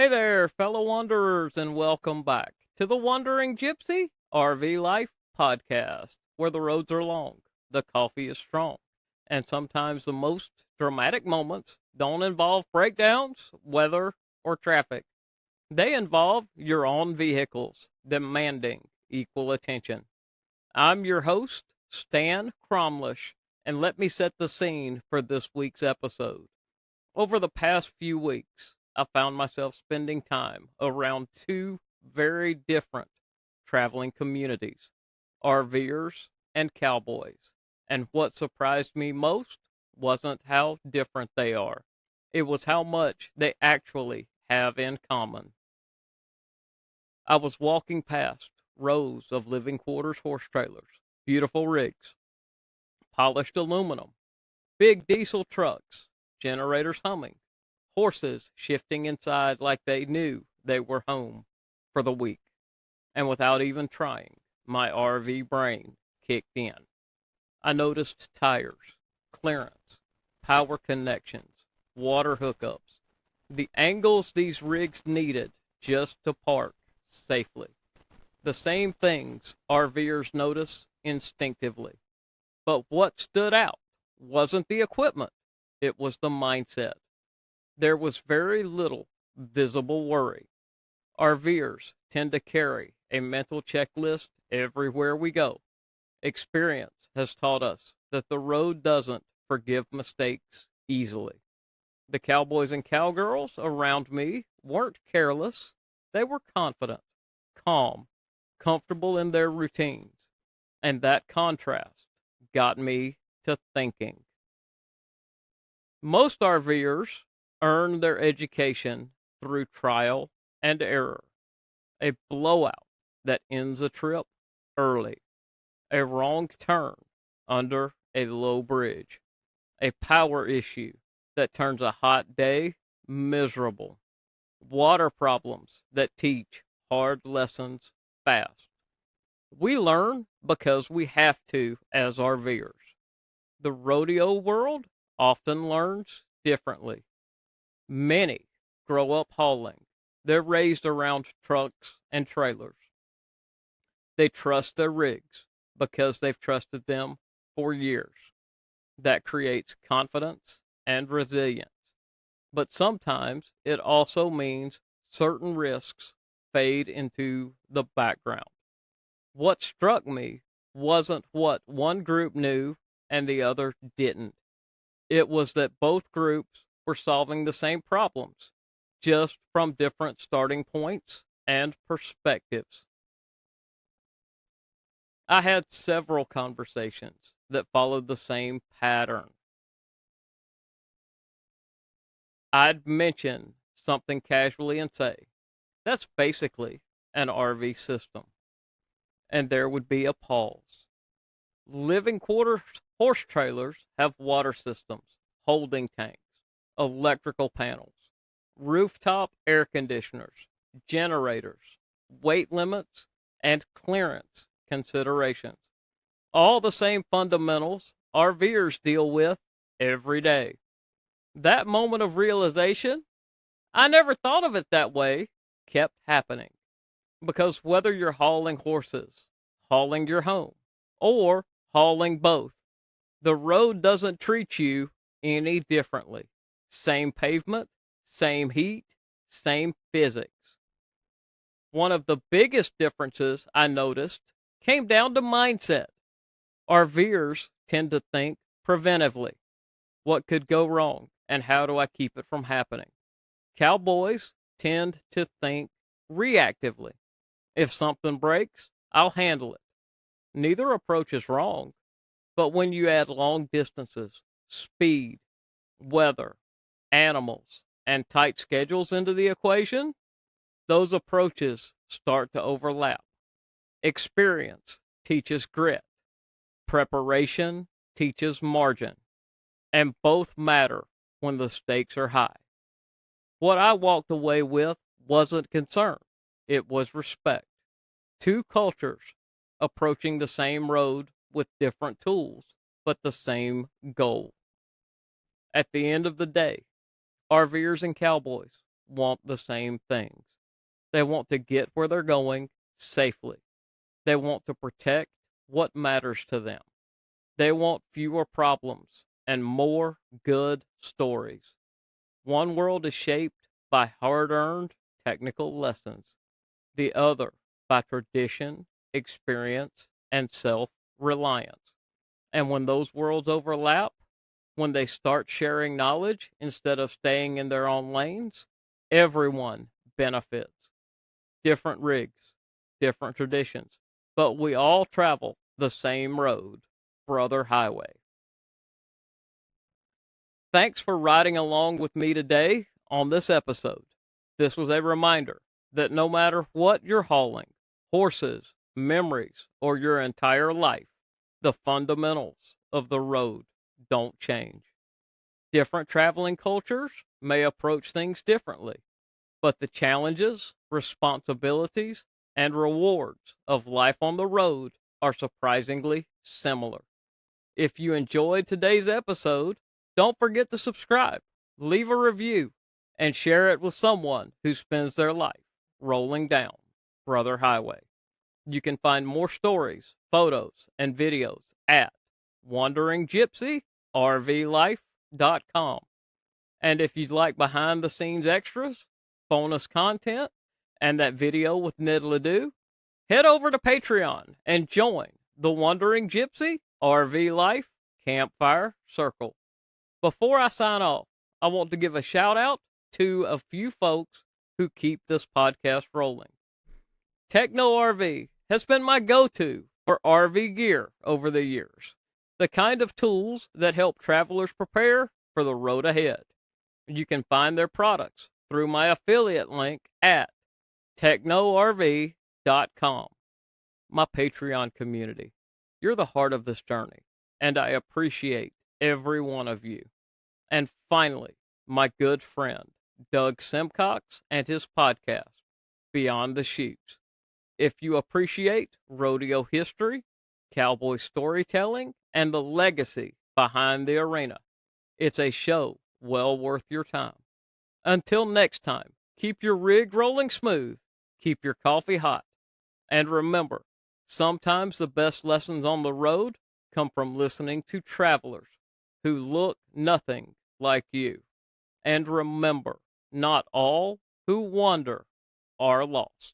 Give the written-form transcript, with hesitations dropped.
Hey there, fellow wanderers, and welcome back to the Wandering Gypsy RV Life podcast, where the roads are long, the coffee is strong, and sometimes the most dramatic moments don't involve breakdowns, weather, or traffic. They involve your own vehicles demanding equal attention. I'm your host, Stan Cromlish, and let me set the scene for this week's episode. Over the past few weeks, I found myself spending time around two very different traveling communities, RVers and cowboys. And what surprised me most wasn't how different they are. It was how much they actually have in common. I was walking past rows of living quarters horse trailers, beautiful rigs, polished aluminum, big diesel trucks, generators humming, horses shifting inside like they knew they were home for the week. And without even trying, my RV brain kicked in. I noticed tires, clearance, power connections, water hookups, the angles these rigs needed just to park safely. The same things RVers notice instinctively. But what stood out wasn't the equipment, it was the mindset. There was very little visible worry. RVers tend to carry a mental checklist everywhere we go. Experience has taught us that the road doesn't forgive mistakes easily. The cowboys and cowgirls around me weren't careless. They were confident, calm, comfortable in their routines. And that contrast got me to thinking. Most RVers earn their education through trial and error. A blowout that ends a trip early, a wrong turn under a low bridge, a power issue that turns a hot day miserable, water problems that teach hard lessons fast. We learn because we have to as RVers. The rodeo world often learns differently. Many grow up hauling. They're raised around trucks and trailers. They trust their rigs because they've trusted them for years. That creates confidence and resilience. But sometimes it also means certain risks fade into the background. What struck me wasn't what one group knew and the other didn't. It was that both groups were solving the same problems, just from different starting points and perspectives. I had several conversations that followed the same pattern. I'd mention something casually and say, that's basically an RV system. And there would be a pause. Living quarters horse trailers have water systems, holding tanks, electrical panels, rooftop air conditioners, generators, weight limits, and clearance considerations. All the same fundamentals RVers deal with every day. That moment of realization, I never thought of it that way, kept happening. Because whether you're hauling horses, hauling your home, or hauling both, the road doesn't treat you any differently. Same pavement, same heat, same physics. One of the biggest differences I noticed came down to mindset. RVers tend to think preventively. What could go wrong, and how do I keep it from happening? Cowboys tend to think reactively. If something breaks, I'll handle it. Neither approach is wrong, but when you add long distances, speed, weather, animals, and tight schedules into the equation, those approaches start to overlap. Experience teaches grit. Preparation teaches margin. And both matter when the stakes are high. What I walked away with wasn't concern. It was respect. Two cultures approaching the same road with different tools, but the same goal. At the end of the day, RVers and cowboys want the same things. They want to get where they're going safely. They want to protect what matters to them. They want fewer problems and more good stories. One world is shaped by hard earned technical lessons, the other by tradition, experience, and self reliance. And when those worlds overlap, when they start sharing knowledge instead of staying in their own lanes, everyone benefits. Different rigs, different traditions, but we all travel the same road, Brother Highway. Thanks for riding along with me today on this episode. This was a reminder that no matter what you're hauling, horses, memories, or your entire life, the fundamentals of the road don't change. Different traveling cultures may approach things differently, but the challenges, responsibilities, and rewards of life on the road are surprisingly similar. If you enjoyed today's episode, don't forget to subscribe, leave a review, and share it with someone who spends their life rolling down Brother Highway. You can find more stories, photos, and videos at wanderinggypsyrvlife.com. And if you'd like behind the scenes extras, bonus content, and that video with Ned Ledoux, head over to Patreon and join the Wandering Gypsy RV Life Campfire Circle. Before I sign off, I want to give a shout out to a few folks who keep this podcast rolling. Techno RV has been my go-to for RV gear over the years, the kind of tools that help travelers prepare for the road ahead. You can find their products through my affiliate link at technorv.com. My Patreon community, you're the heart of this journey, and I appreciate every one of you. And finally, my good friend, Doug Simcox and his podcast, Beyond the Chutes. If you appreciate rodeo history, cowboy storytelling, and the legacy behind the arena, it's a show well worth your time. Until next time, keep your rig rolling smooth, keep your coffee hot, and remember, sometimes the best lessons on the road come from listening to travelers who look nothing like you. And remember, not all who wander are lost.